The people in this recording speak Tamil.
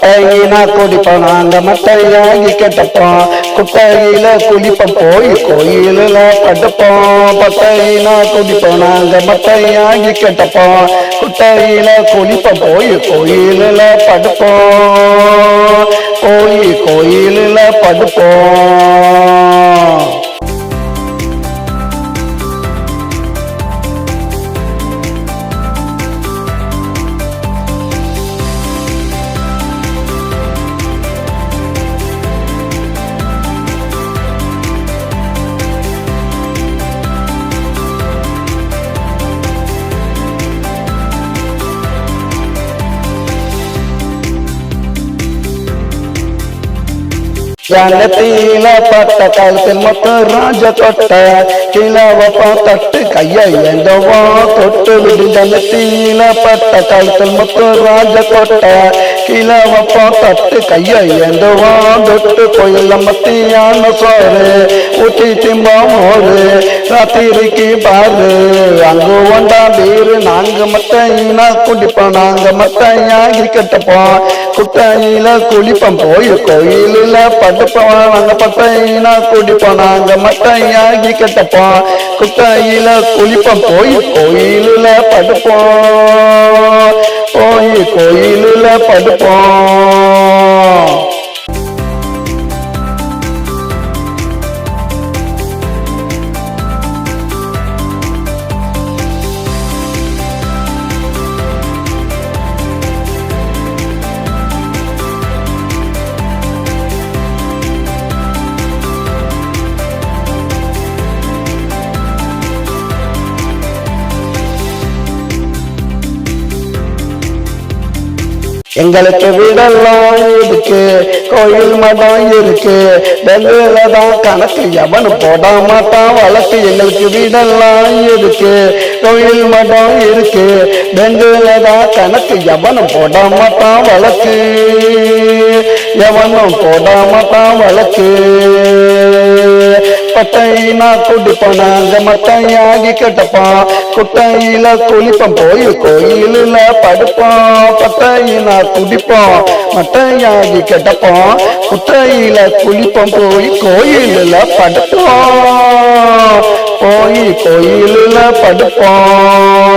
மட்டையினா குடிப்போம் நாங்க மட்டையாகி கெட்டப்போம் குட்டையில குளிப்போம் போய் கோயிலில் படுப்போம் பட்டையினா குடிப்போம் நாங்க மட்டையாகி கெட்டப்போம் குட்டையில குளிப்போம் போய் கோயிலில் படுப்போம் போய் கோயிலில் படுப்போம். ஜனத்தில பட்ட காலத்தில் மொத்தம் ராஜ கொட்ட கிழவ தட்டு கையை எந்தவா தொட்டு விடு ஜனத்தில பட்ட காலத்தில் மொத்தம் ராஜ கொட்ட கிழவ தட்டு கையை எந்தவா தொட்டு கோயில் மத்தியான சோறு ஊட்டி திம்பா மோறு ராத்திரிக்கு பாரு அங்கு ஒண்டா பேரு நாங்க மட்டையினா குடிப்போம் நாங்க மட்டையாகி கட்டப்போம் குட்டையில குளிப்போம் போய் கோயிலில் படுப்போம் நாங்க பட்டையினா குடிப்போம் நாங்க மட்டையாகி கட்டப்போம் குட்டையில குளிப்போம் போய் கோயிலில் படுப்போம் போய் கோயிலில் படுப்போம். எங்களுக்கு வீடெல்லாம் இருக்கு கோயில் மடம் இருக்கு பெண்களதான் கணக்கு எவனு போட மாட்டான் வழக்கு எங்களுக்கு வீடெல்லாம் இருக்கு கோயில் மடம் இருக்கு பெண்களதான் கணக்கு எவனு போட மாட்டான் வழக்கு எவனும் போட மாட்டான் வழக்கு பட்டையினா குடிப்போம் நாங்க மட்டையாகி கெட்டப்போம் குட்டையில குளிப்போம் போய் கோயிலில் படுப்போம் பட்டையினா குடிப்போம் மட்டையாகி கெட்டப்போம் குட்டையில குளிப்போம் போய் கோயிலில் படுப்போம் போய் கோயிலில் படுப்போம்.